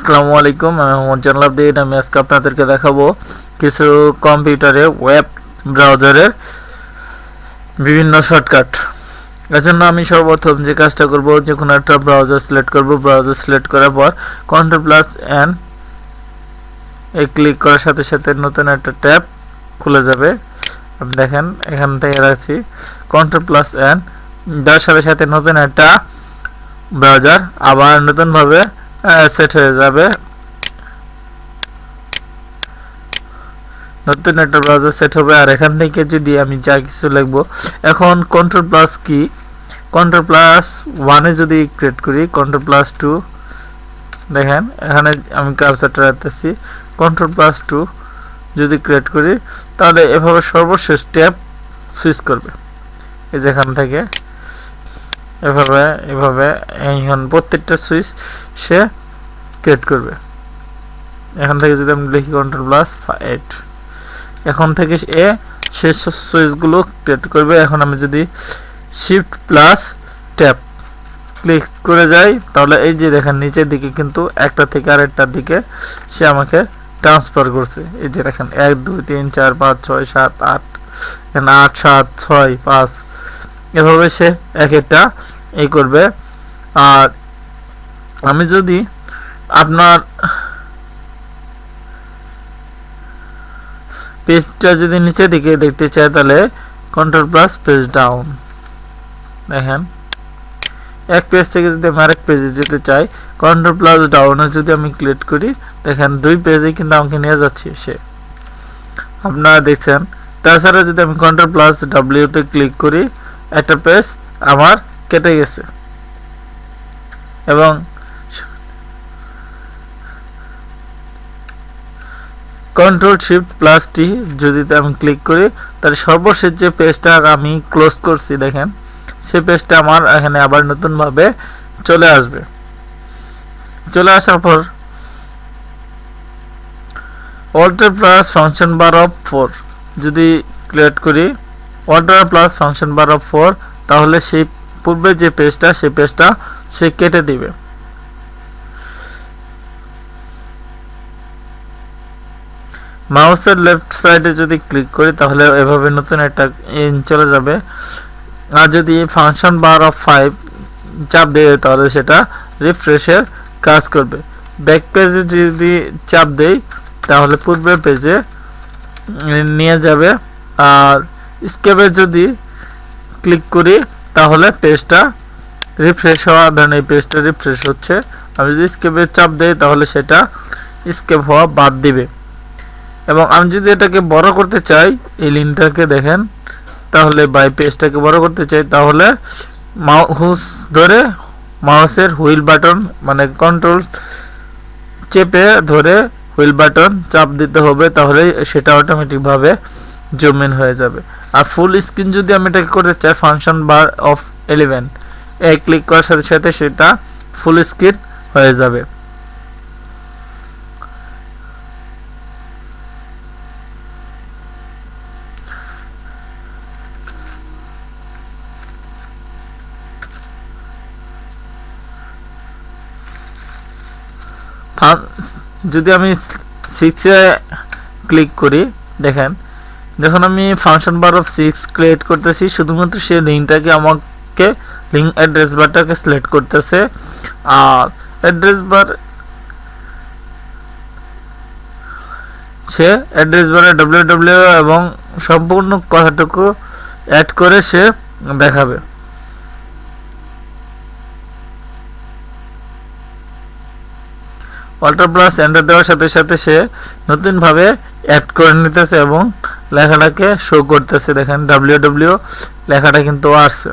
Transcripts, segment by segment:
আসসালামু আলাইকুম, আমি মোহাম্মদ জানাল আবদিন। আমি আজকে আপনাদেরকে দেখাবো কিছু কম্পিউটারে ওয়েব ব্রাউজারের বিভিন্ন শর্টকাট। এর জন্য আমি সর্বপ্রথম যে কাজটা করব, যে কোনো একটা ব্রাউজার সিলেক্ট করব। ব্রাউজার সিলেক্ট করার পর Ctrl+N এ ক্লিক করার সাথে সাথে নতুন একটা ট্যাব খুলে যাবে। আপনি দেখেন এখান থেকে রাখছি Ctrl+N, যার সাথে সাথে নতুন একটা ব্রাউজার আবার নতুনভাবে সেট হয়ে যাবে। নতুন একটা ব্রাউজার সেট হবে। আর এখান থেকে যদি আমি যা কিছু লিখবো, এখন Ctrl+1 এ যদি ক্রিয়েট করি, Ctrl+2 দেখেন এখানে আমি কার্সারটা রাখতেছি, Ctrl+2 যদি ক্রিয়েট করি তাহলে এভাবে সর্বশেষ ট্যাব সুইচ করবে। এই যে এখান থেকে এভাবে এখন প্রত্যেকটা সুইচ সে ক্রিয়েট করবে। এখান থেকে যদি আমি লিখি Ctrl+8, এখন থেকে এ শেষ সুইচগুলো ক্রিয়েট করবে। এখন আমি যদি Shift+Tab ক্লিক করে যাই তাহলে এই যে দেখেন নিচের দিকে কিন্তু একটা থেকে আরেকটার দিকে সে আমাকে ট্রান্সফার করছে। এই যে দেখেন 1 2 3 4 5 6 7 8, এখানে 8 7 6 5 এভাবে সে এক একটা এই করবে। আর আমি যদি আপনার পেজটা যদি নিচে দিকে দেখতে চাই তাহলে Ctrl+পেজ ডাউন। দেখেন এক পেজ থেকে যদি আমি আরেক পেজে যেতে চাই, Ctrl+ডাউনে যদি আমি ক্লিক করি, দেখেন দুই পেজে কিন্তু আমাকে নিয়ে যাচ্ছে সে, আপনারা দেখছেন। তাছাড়া যদি আমি Ctrl+W তে ক্লিক করি, একটা পেজ আমার কেটে গেছে। এবং Ctrl+Shift+T যদি আমি ক্লিক করি তাহলে সর্বশেষ যে পেজটা আমি ক্লোজ করছি দেখেন সেই পেজটা আমার এখানে আবার নতুন ভাবে চলে আসবে। চলে আসার পর Alt+Function_4 যদি ক্লিক করি, Alt+Function_4 তাহলে সেই পূর্বে যে পেজটা সেই পেজটা সে কেটে দিবে। মাউসের লেফট সাইডে যদি ক্লিক করি তাহলে এভাবে নতুন একটা চলে যাবে। আর যদি Function_5 চাপ দেয় তাহলে সেটা রিফ্রেশের কাজ করবে। ব্যাক পেজে যদি চাপ দেই তাহলে পূর্বের পেজে নিয়ে যাবে। আর স্কেপে যদি ক্লিক করি তাহলে পেজটা রিফ্রেশ হওয়া, ধরেন এই পেজটা রিফ্রেশ হচ্ছে, আমি যদি স্কেপে চাপ দেই তাহলে সেটা স্কেপ হওয়া বাদ দিবে। এবং আমি যদি এটাকে বড় করতে চাই, এই লিঙ্কটাকে দেখেন, তাহলে বাই পেজটাকে বড় করতে চাই তাহলে মাউস ধরে মাউসের হুইল বাটন মানে কন্ট্রোল চেপে ধরে হুইল বাটন চাপ দিতে হবে, তাহলে সেটা অটোমেটিকভাবে জুম ইন হয়ে যাবে। আর ফুল স্ক্রিন যদি আমি এটাকে করতে চাই, Function_11 এই ক্লিক করার সাথে সাথে সেটা ফুল স্ক্রিন হয়ে যাবে। যদি আমি 6 এ ক্লিক করি, দেখেন যখন আমি Function_6 ক্রিয়েট করতেছি শুধুমাত্র সেই লিঙ্কটাকে আমাকে লিঙ্ক অ্যাড্রেস বারটাকে সিলেক্ট করতেছে। আর অ্যাড্রেস বার সে অ্যাড্রেস বারে www এবং সম্পূর্ণ কথাটুকু অ্যাড করে সে দেখাবে। Alt+Enter দেওয়ার সাথে সাথে সে নতুন ভাবে অ্যাড করে নিতেছে এবং লেখাটাকে শো করতেছে। দেখেন www লেখাটা কিন্তু আসছে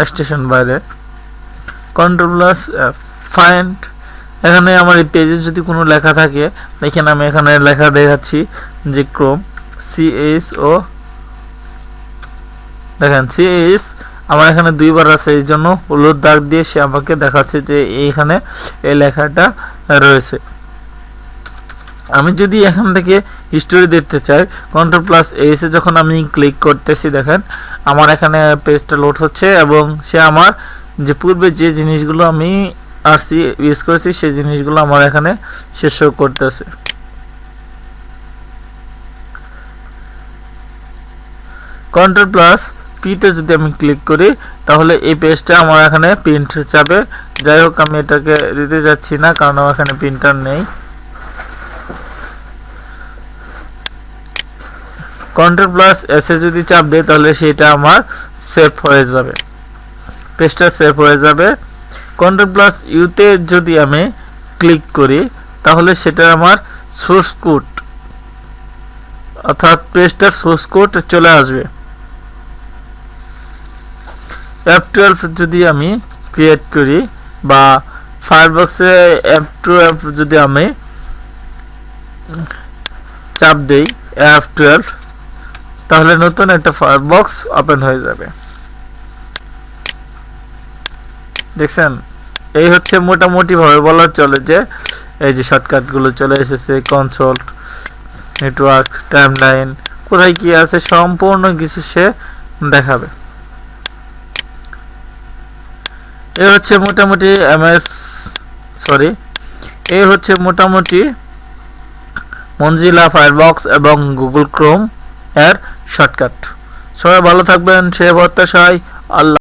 স্টেশন বাইরে। Ctrl+Find, এখানে আমার এই পেজে যদি কোনো লেখা থাকে, দেখেন আমি এখানে লেখা দেখাচ্ছি যে ক্রোম CHO, দেখেন CH আমার এখানে দুইবার আছে, এই জন্য হলুদ দাগ দিয়ে সে আমাকে দেখাচ্ছে যে এইখানে এই লেখাটা রয়েছে। আমি যদি এখান থেকে হিস্টোরি দেখতে চাই, Ctrl+S এ যখন আমি ক্লিক করতেছি দেখেন আমার এখানে পেজটা লোড হচ্ছে এবং সে আমার যে পূর্বে যে জিনিসগুলো আমি আসছি ইউজ করেছি সেই জিনিসগুলো আমার এখানে শেষ করতেছে। কন্ট্রোল প্লাস পি তে যদি আমি ক্লিক করি তাহলে এই পেজটা আমার এখানে প্রিন্ট যাবে। যাই হোক আমি এটাকে দিতে যাচ্ছি না কারণ আমার এখানে প্রিন্টার নেই। কন্ট্রোল প্লাস এস এ যদি চাপ দেই তাহলে সেটা আমার সেভ হয়ে যাবে, পেজটা সেভ হয়ে যাবে। কন্ট্রোল প্লাস ইউ তে যদি আমি ক্লিক করি তাহলে সেটা আমার সোর্স কোড অর্থাৎ পেজটার সোর্স কোড চলে আসবে। F12 যদি আমি ক্রিয়েট করি বা ফায়ারবক্সে F12 যদি আমি চাপ দেই F12 তাহলে নতুন একটা ফায়ারবক্স ওপেন হয়ে যাবে। দেখছেন, এই হচ্ছে মোটামুটি ভাবে বলা চলে যে এই যে শর্টকাট গুলো চলে এসেছে, কনসোল, নেটওয়ার্ক, টাইমলাইন, কোথায় কি আছে সম্পূর্ণ কিছু সে দেখাবে। এই হচ্ছে মোটামুটি এই হচ্ছে মোটামুটি মঞ্জিলা ফায়ারবক্স এবং গুগল ক্রোম এর শর্টকাট। সবাই ভালো থাকবেন, সে প্রত্যাশায়। আল্লাহ।